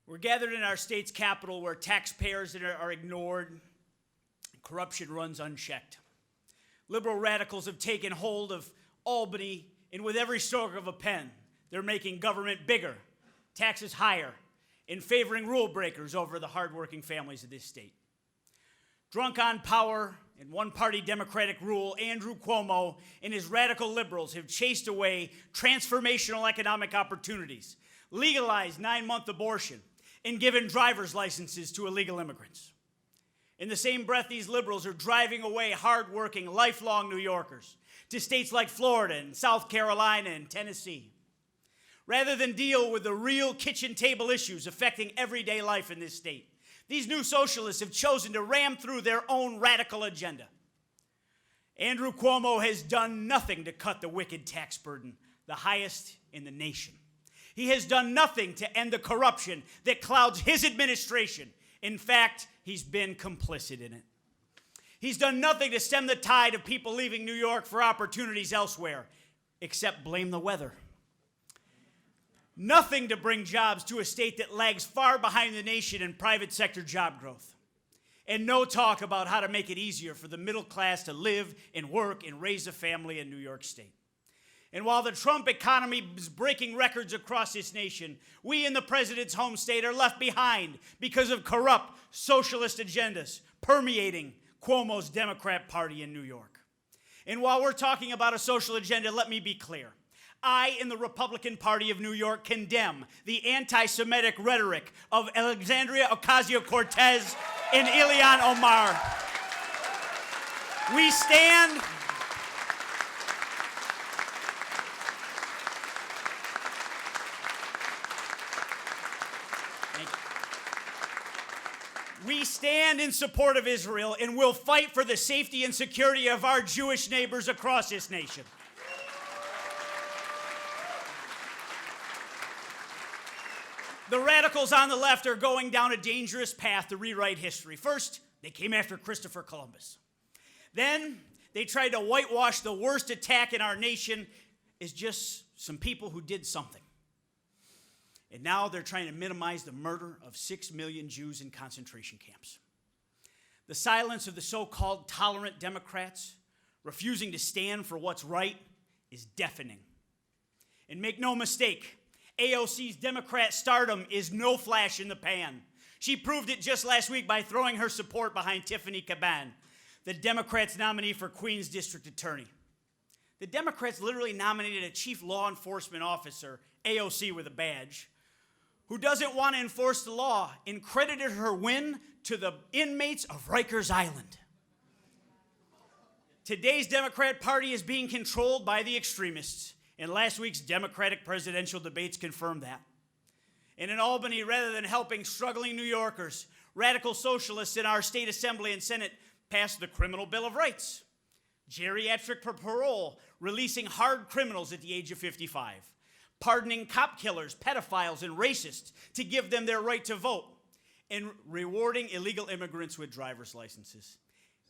We're gathered in our state's capital where taxpayers are ignored and corruption runs unchecked. Liberal radicals have taken hold of Albany, and with every stroke of a pen, they're making government bigger, taxes higher, and favoring rule breakers over the hardworking families of this state. Drunk on power and one-party Democratic rule, Andrew Cuomo and his radical liberals have chased away transformational economic opportunities, legalized 9-month abortion, and given driver's licenses to illegal immigrants. In the same breath, these liberals are driving away hardworking, lifelong New Yorkers to states like Florida and South Carolina and Tennessee. Rather than deal with the real kitchen table issues affecting everyday life in this state, these new socialists have chosen to ram through their own radical agenda. Andrew Cuomo has done nothing to cut the wicked tax burden, the highest in the nation. He has done nothing to end the corruption that clouds his administration. In fact, he's been complicit in it. He's done nothing to stem the tide of people leaving New York for opportunities elsewhere, except blame the weather. Nothing to bring jobs to a state that lags far behind the nation in private sector job growth. And no talk about how to make it easier for the middle class to live and work and raise a family in New York State. And while the Trump economy is breaking records across this nation, we in the president's home state are left behind because of corrupt socialist agendas permeating Cuomo's Democrat Party in New York. And while we're talking about a social agenda, let me be clear. I and the Republican Party of New York condemn the anti-Semitic rhetoric of Alexandria Ocasio-Cortez and Ilhan Omar. We stand in support of Israel and will fight for the safety and security of our Jewish neighbors across this nation. The radicals on the left are going down a dangerous path to rewrite history. First, they came after Christopher Columbus. Then, they tried to whitewash the worst attack in our nation as just some people who did something. And now they're trying to minimize the murder of 6 million Jews in concentration camps. The silence of the so-called tolerant Democrats refusing to stand for what's right is deafening. And make no mistake, AOC's Democrat stardom is no flash in the pan. She proved it just last week by throwing her support behind Tiffany Caban, the Democrats' nominee for Queens District Attorney. The Democrats literally nominated a chief law enforcement officer, AOC with a badge, who doesn't want to enforce the law and credited her win to the inmates of Rikers Island. Today's Democrat Party is being controlled by the extremists, and last week's Democratic presidential debates confirmed that. And in Albany, rather than helping struggling New Yorkers, radical socialists in our state assembly and Senate passed the Criminal Bill of Rights, geriatric parole, releasing hard criminals at the age of 55, pardoning cop killers, pedophiles, and racists to give them their right to vote, and rewarding illegal immigrants with driver's licenses.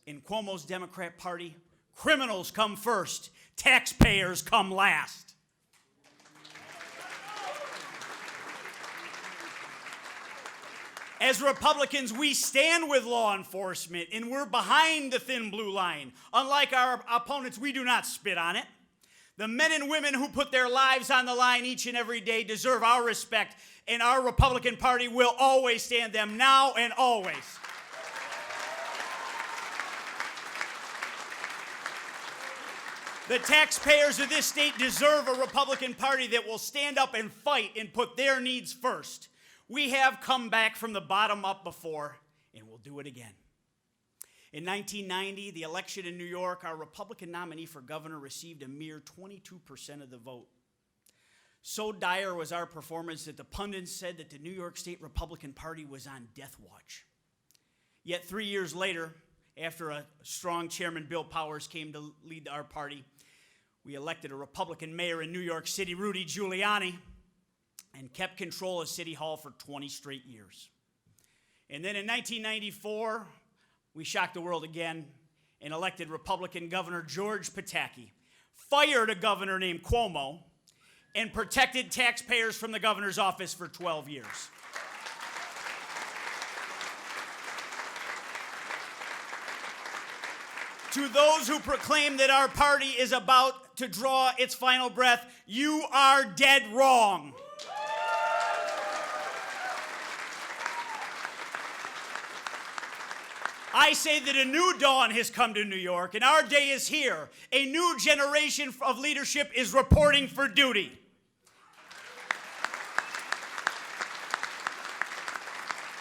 In Cuomo's Democrat Party, criminals come first, taxpayers come last. As Republicans, we stand with law enforcement, and we're behind the thin blue line. Unlike our opponents, we do not spit on it. The men and women who put their lives on the line each and every day deserve our respect, and our Republican Party will always stand them now and always. The taxpayers of this state deserve a Republican Party that will stand up and fight and put their needs first. We have come back from the bottom up before, and we'll do it again. In 1990, the election in New York, our Republican nominee for governor received a mere 22% of the vote. So dire was our performance that the pundits said that the New York State Republican Party was on death watch. Yet 3 years later, after a strong Chairman Bill Powers came to lead our party, we elected a Republican mayor in New York City, Rudy Giuliani, and kept control of City Hall for 20 straight years. And then in 1994, we shocked the world again and elected Republican Governor George Pataki, fired a governor named Cuomo, and protected taxpayers from the governor's office for 12 years. To those who proclaim that our party is about to draw its final breath, you are dead wrong. I say that a new dawn has come to New York, and our day is here. A new generation of leadership is reporting for duty.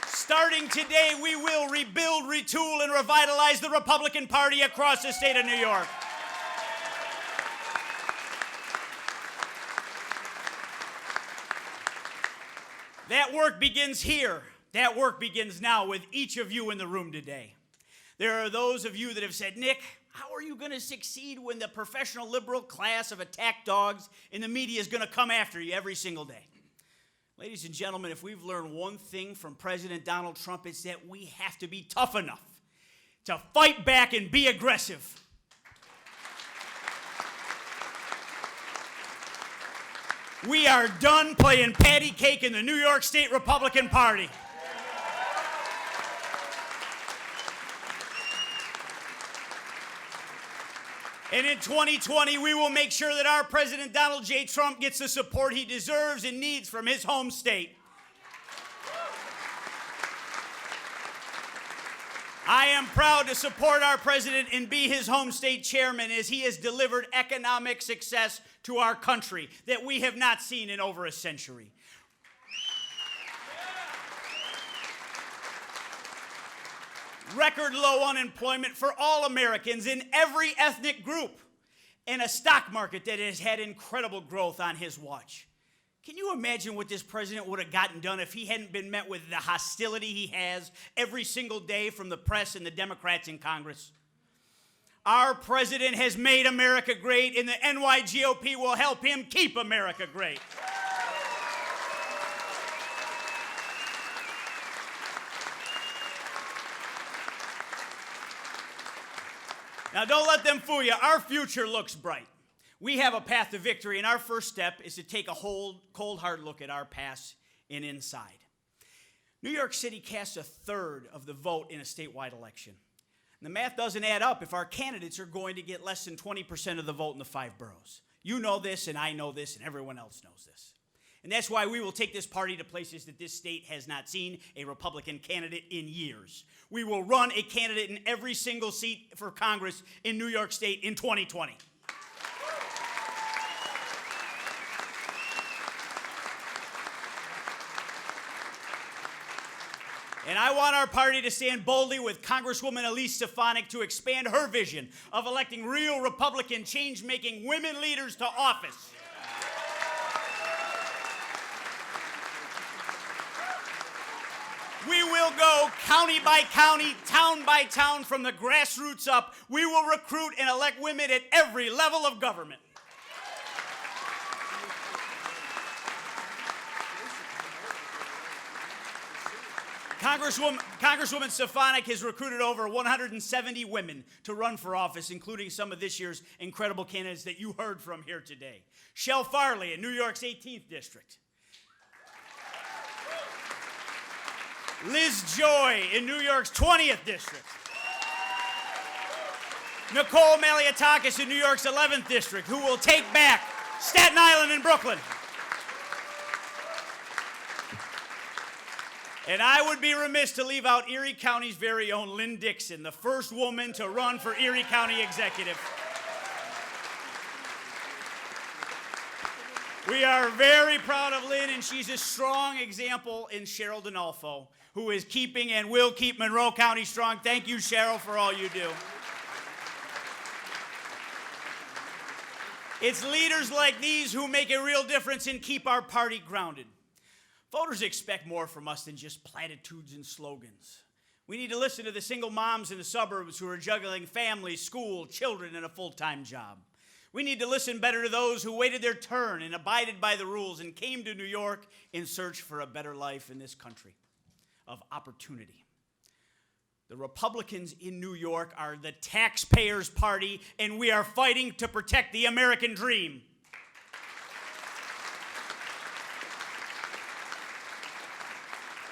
Starting today, we will rebuild, retool, and revitalize the Republican Party across the state of New York. That work begins here. That work begins now with each of you in the room today. There are those of you that have said, Nick, how are you going to succeed when the professional liberal class of attack dogs in the media is going to come after you every single day? Ladies and gentlemen, if we've learned one thing from President Donald Trump, it's that we have to be tough enough to fight back and be aggressive. We are done playing patty cake in the New York State Republican Party. And in 2020, we will make sure that our President Donald J. Trump gets the support he deserves and needs from his home state. I am proud to support our president and be his home state chairman as he has delivered economic success to our country that we have not seen in over a century. Record low unemployment for all Americans in every ethnic group, and a stock market that has had incredible growth on his watch. Can you imagine what this president would have gotten done if he hadn't been met with the hostility he has every single day from the press and the Democrats in Congress? Our president has made America great, and the NYGOP will help him keep America great. Now, don't let them fool you. Our future looks bright. We have a path to victory, and our first step is to take a cold, hard look at our past and inside. New York City casts a third of the vote in a statewide election. And the math doesn't add up if our candidates are going to get less than 20% of the vote in the 5 boroughs. You know this, and I know this, and everyone else knows this. And that's why we will take this party to places that this state has not seen a Republican candidate in years. We will run a candidate in every single seat for Congress in New York State in 2020. And I want our party to stand boldly with Congresswoman Elise Stefanik to expand her vision of electing real Republican change-making women leaders to office. We will go county by county, town by town, from the grassroots up. We will recruit and elect women at every level of government. Congresswoman Stefanik has recruited over 170 women to run for office, including some of this year's incredible candidates that you heard from here today. Shel Farley in New York's 18th District. Liz Joy in New York's 20th District. Nicole Maliotakis in New York's 11th District, who will take back Staten Island and Brooklyn. And I would be remiss to leave out Erie County's very own Lynn Dixon, the first woman to run for Erie County Executive. We are very proud of Lynn, and she's a strong example in Cheryl D'Onofrio, who is keeping and will keep Monroe County strong. Thank you, Cheryl, for all you do. It's leaders like these who make a real difference and keep our party grounded. Voters expect more from us than just platitudes and slogans. We need to listen to the single moms in the suburbs who are juggling family, school, children, and a full-time job. We need to listen better to those who waited their turn and abided by the rules and came to New York in search for a better life in this country of opportunity. The Republicans in New York are the taxpayers' party, and we are fighting to protect the American dream.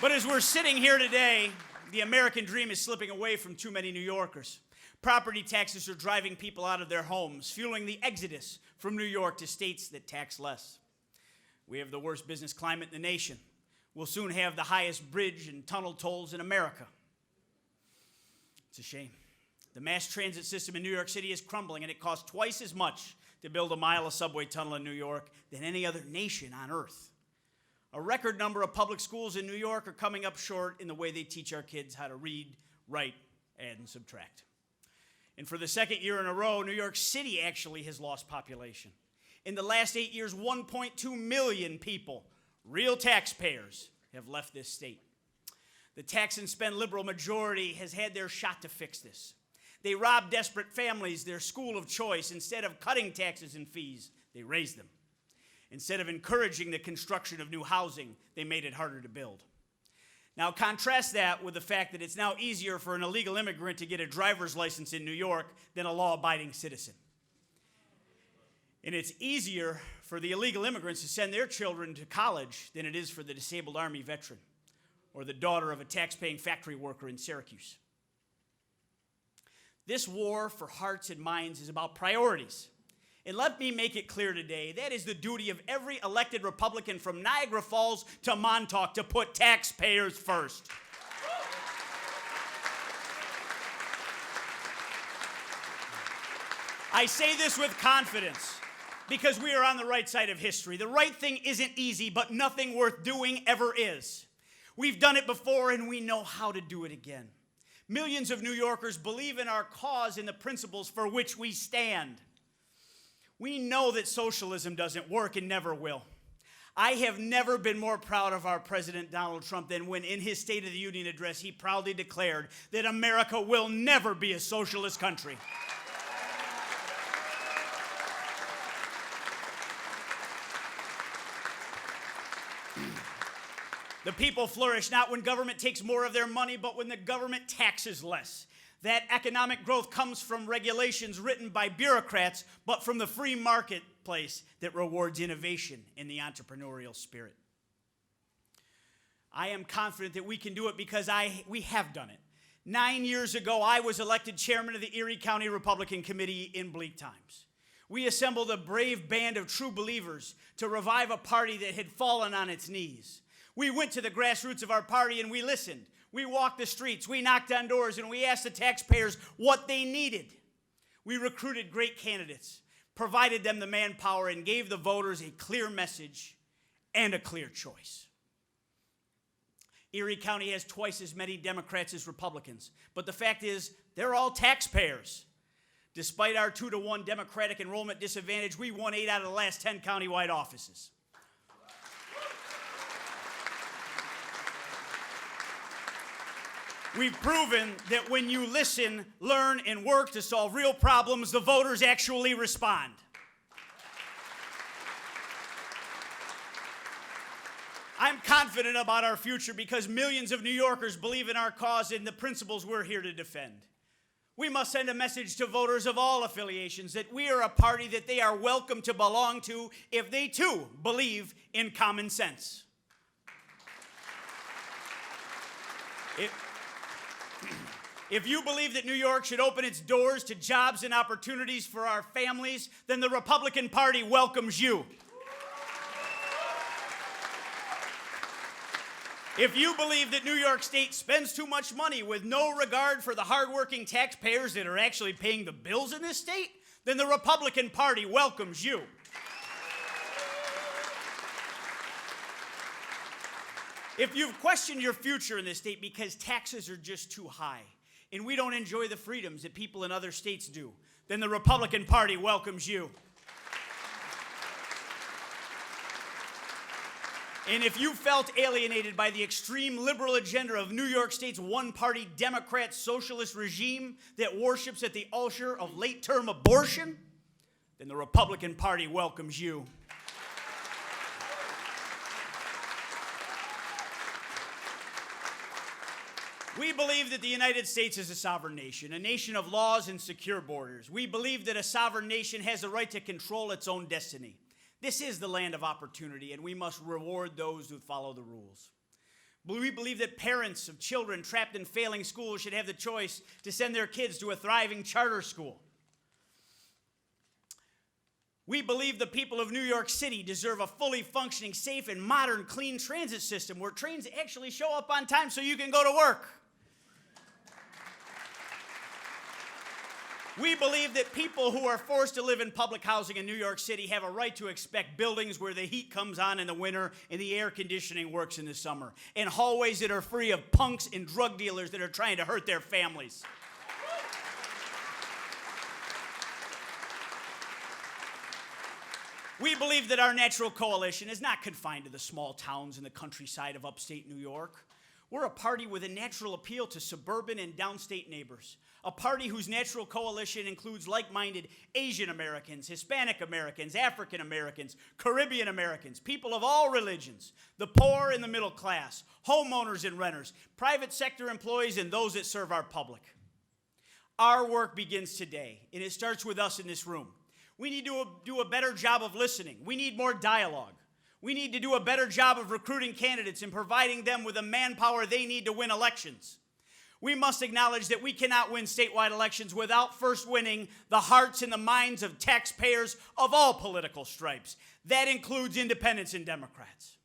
But as we're sitting here today, the American dream is slipping away from too many New Yorkers. Property taxes are driving people out of their homes, fueling the exodus from New York to states that tax less. We have the worst business climate in the nation. We'll soon have the highest bridge and tunnel tolls in America. It's a shame. The mass transit system in New York City is crumbling, and it costs twice as much to build a mile of subway tunnel in New York than any other nation on earth. A record number of public schools in New York are coming up short in the way they teach our kids how to read, write, add, and subtract. And for the second year in a row, New York City actually has lost population. In the last 8 years, 1.2 million people, real taxpayers, have left this state. The tax and spend liberal majority has had their shot to fix this. They robbed desperate families their school of choice. Instead of cutting taxes and fees, they raised them. Instead of encouraging the construction of new housing, they made it harder to build. Now contrast that with the fact that it's now easier for an illegal immigrant to get a driver's license in New York than a law-abiding citizen. And it's easier for the illegal immigrants to send their children to college than it is for the disabled Army veteran or the daughter of a tax-paying factory worker in Syracuse. This war for hearts and minds is about priorities. And let me make it clear today, that is the duty of every elected Republican from Niagara Falls to Montauk to put taxpayers first. I say this with confidence because we are on the right side of history. The right thing isn't easy, but nothing worth doing ever is. We've done it before and we know how to do it again. Millions of New Yorkers believe in our cause and the principles for which we stand. We know that socialism doesn't work and never will. I have never been more proud of our President Donald Trump than when in his State of the Union address he proudly declared that America will never be a socialist country. The people flourish not when government takes more of their money, but when the government taxes less. That economic growth comes from regulations written by bureaucrats, but from the free marketplace that rewards innovation and the entrepreneurial spirit. I am confident that we can do it because we have done it. 9 years ago, I was elected chairman of the Erie County Republican Committee in bleak times. We assembled a brave band of true believers to revive a party that had fallen on its knees. We went to the grassroots of our party and we listened. We walked the streets, we knocked on doors, and we asked the taxpayers what they needed. We recruited great candidates, provided them the manpower, and gave the voters a clear message and a clear choice. Erie County has twice as many Democrats as Republicans, but the fact is, they're all taxpayers. Despite our 2-to-1 Democratic enrollment disadvantage, we won 8 out of the last 10 countywide offices. We've proven that when you listen, learn, and work to solve real problems, the voters actually respond. I'm confident about our future because millions of New Yorkers believe in our cause and the principles we're here to defend. We must send a message to voters of all affiliations that we are a party that they are welcome to belong to if they too believe in common sense. If you believe that New York should open its doors to jobs and opportunities for our families, then the Republican Party welcomes you. If you believe that New York State spends too much money with no regard for the hardworking taxpayers that are actually paying the bills in this state, then the Republican Party welcomes you. If you've questioned your future in this state because taxes are just too high and we don't enjoy the freedoms that people in other states do, then the Republican Party welcomes you. And if you felt alienated by the extreme liberal agenda of New York State's one-party Democrat socialist regime that worships at the altar of late-term abortion, then the Republican Party welcomes you. We believe that the United States is a sovereign nation, a nation of laws and secure borders. We believe that a sovereign nation has the right to control its own destiny. This is the land of opportunity, and we must reward those who follow the rules. We believe that parents of children trapped in failing schools should have the choice to send their kids to a thriving charter school. We believe the people of New York City deserve a fully functioning, safe, and modern clean transit system where trains actually show up on time so you can go to work. We believe that people who are forced to live in public housing in New York City have a right to expect buildings where the heat comes on in the winter and the air conditioning works in the summer, and hallways that are free of punks and drug dealers that are trying to hurt their families. We believe that our natural coalition is not confined to the small towns in the countryside of upstate New York. We're a party with a natural appeal to suburban and downstate neighbors. A party whose natural coalition includes like-minded Asian Americans, Hispanic Americans, African Americans, Caribbean Americans, people of all religions, the poor and the middle class, homeowners and renters, private sector employees, and those that serve our public. Our work begins today, and it starts with us in this room. We need to do a better job of listening. We need more dialogue. We need to do a better job of recruiting candidates and providing them with the manpower they need to win elections. We must acknowledge that we cannot win statewide elections without first winning the hearts and the minds of taxpayers of all political stripes. That includes independents and Democrats.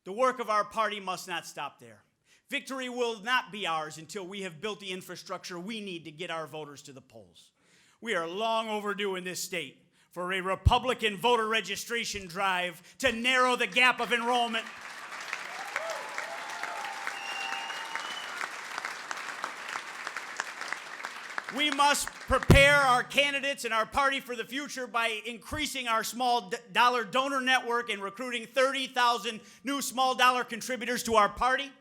The work of our party must not stop there. Victory will not be ours until we have built the infrastructure we need to get our voters to the polls. We are long overdue in this state for a Republican voter registration drive to narrow the gap of enrollment. We must prepare our candidates and our party for the future by increasing our small dollar donor network and recruiting 30,000 new small dollar contributors to our party.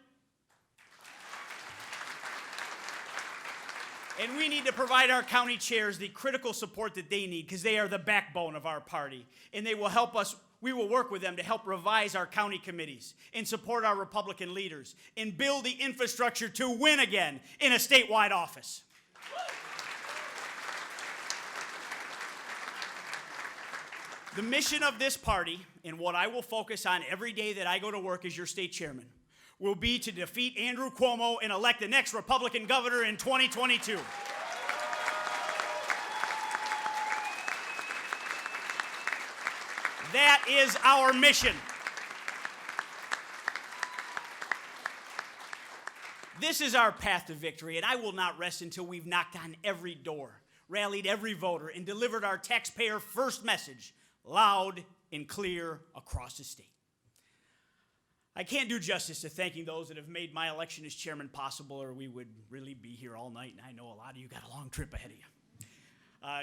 And we need to provide our county chairs the critical support that they need because they are the backbone of our party. And they will help us, we will work with them to help revise our county committees and support our Republican leaders and build the infrastructure to win again in a statewide office. The mission of this party, and what I will focus on every day that I go to work as your state chairman, will be to defeat Andrew Cuomo and elect the next Republican governor in 2022. That is our mission. This is our path to victory, and I will not rest until we've knocked on every door, rallied every voter, and delivered our taxpayer-first message loud and clear across the state. I can't do justice to thanking those that have made my election as chairman possible, or we would really be here all night, and I know a lot of you got a long trip ahead of you.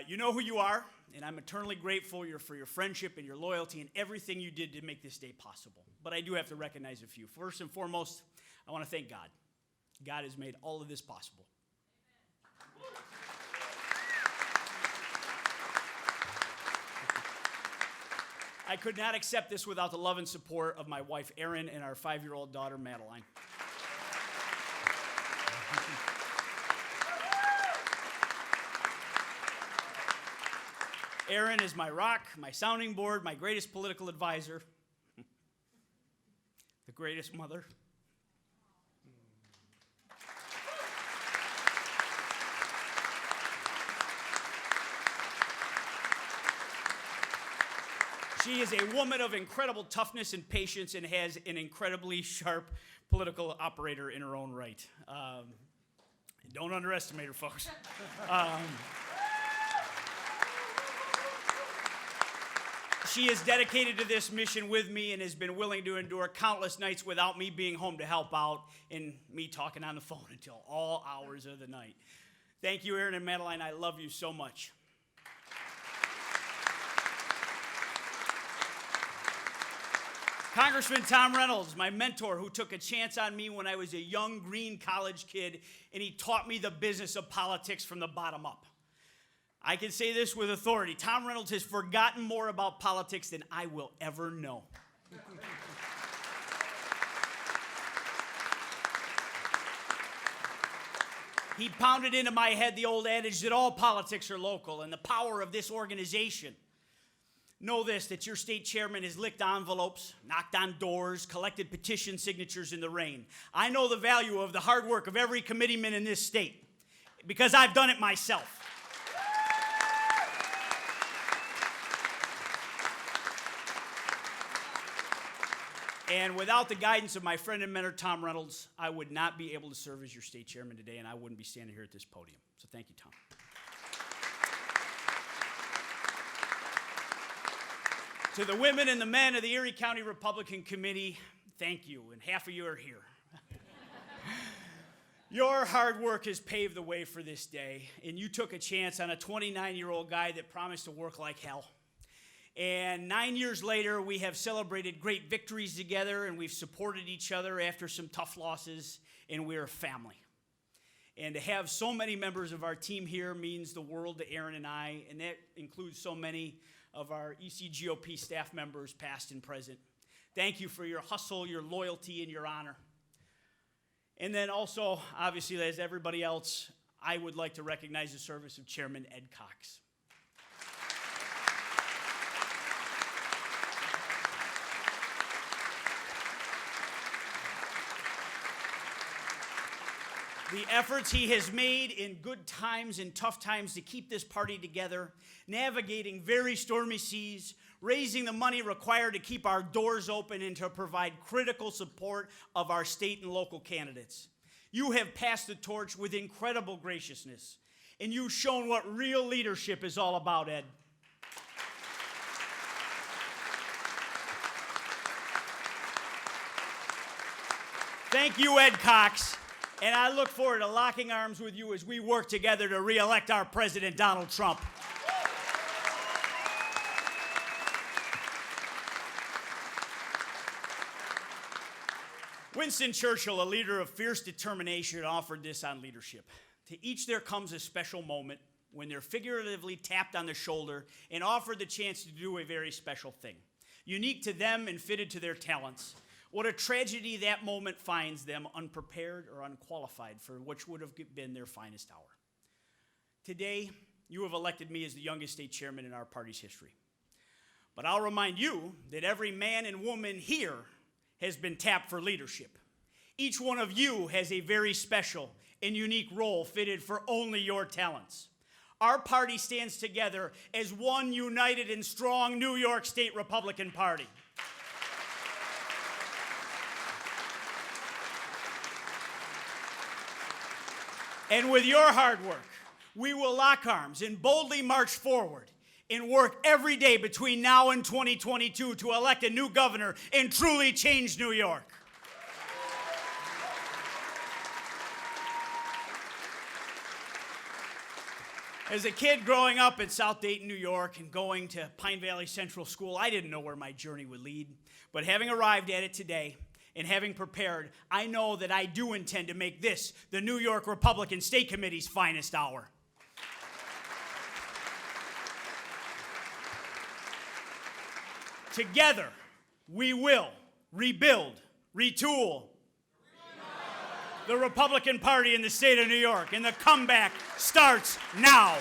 You know who you are, and I'm eternally grateful for your friendship and your loyalty and everything you did to make this day possible. But I do have to recognize a few. First and foremost, I want to thank God. God has made all of this possible. I could not accept this without the love and support of my wife, Erin, and our 5-year-old daughter, Madeline. Erin is my rock, my sounding board, my greatest political advisor, the greatest mother. She is a woman of incredible toughness and patience and has an incredibly sharp political operator in her own right. Don't underestimate her, folks. She is dedicated to this mission with me and has been willing to endure countless nights without me being home to help out and me talking on the phone until all hours of the night. Thank you, Erin and Madeline. I love you so much. Congressman Tom Reynolds, my mentor, who took a chance on me when I was a young green college kid, and he taught me the business of politics from the bottom up. I can say this with authority. Tom Reynolds has forgotten more about politics than I will ever know. He pounded into my head the old adage that all politics are local and the power of this organization. Know this, that your state chairman has licked envelopes, knocked on doors, collected petition signatures in the rain. I know the value of the hard work of every committeeman in this state because I've done it myself. And without the guidance of my friend and mentor, Tom Reynolds, I would not be able to serve as your state chairman today, and I wouldn't be standing here at this podium. So thank you, Tom. To the women and the men of the Erie County Republican Committee, thank you, and half of you are here. Your hard work has paved the way for this day, and you took a chance on a 29-year-old guy that promised to work like hell. And 9 years later, we have celebrated great victories together, and we've supported each other after some tough losses, and we're a family. And to have so many members of our team here means the world to Aaron and I, and that includes so many of our ECGOP staff members, past and present. Thank you for your hustle, your loyalty, and your honor. And then also, obviously, as everybody else, I would like to recognize the service of Chairman Ed Cox. The efforts he has made in good times and tough times to keep this party together, navigating very stormy seas, raising the money required to keep our doors open and to provide critical support of our state and local candidates. You have passed the torch with incredible graciousness, and you've shown what real leadership is all about, Ed. Thank you, Ed Cox. And I look forward to locking arms with you as we work together to re-elect our President, Donald Trump. Winston Churchill, a leader of fierce determination, offered this on leadership. To each there comes a special moment when they're figuratively tapped on the shoulder and offered the chance to do a very special thing, unique to them and fitted to their talents. What a tragedy that moment finds them unprepared or unqualified for which would have been their finest hour. Today, you have elected me as the youngest state chairman in our party's history. But I'll remind you that every man and woman here has been tapped for leadership. Each one of you has a very special and unique role fitted for only your talents. Our party stands together as one united and strong New York State Republican Party. And with your hard work, we will lock arms and boldly march forward and work every day between now and 2022 to elect a new governor and truly change New York. As a kid growing up in South Dayton, New York, and going to Pine Valley Central School, I didn't know where my journey would lead. But having arrived at it today, and having prepared, I know that I do intend to make this the New York Republican State Committee's finest hour. Together, we will rebuild, retool the Republican Party in the state of New York, and the comeback starts now.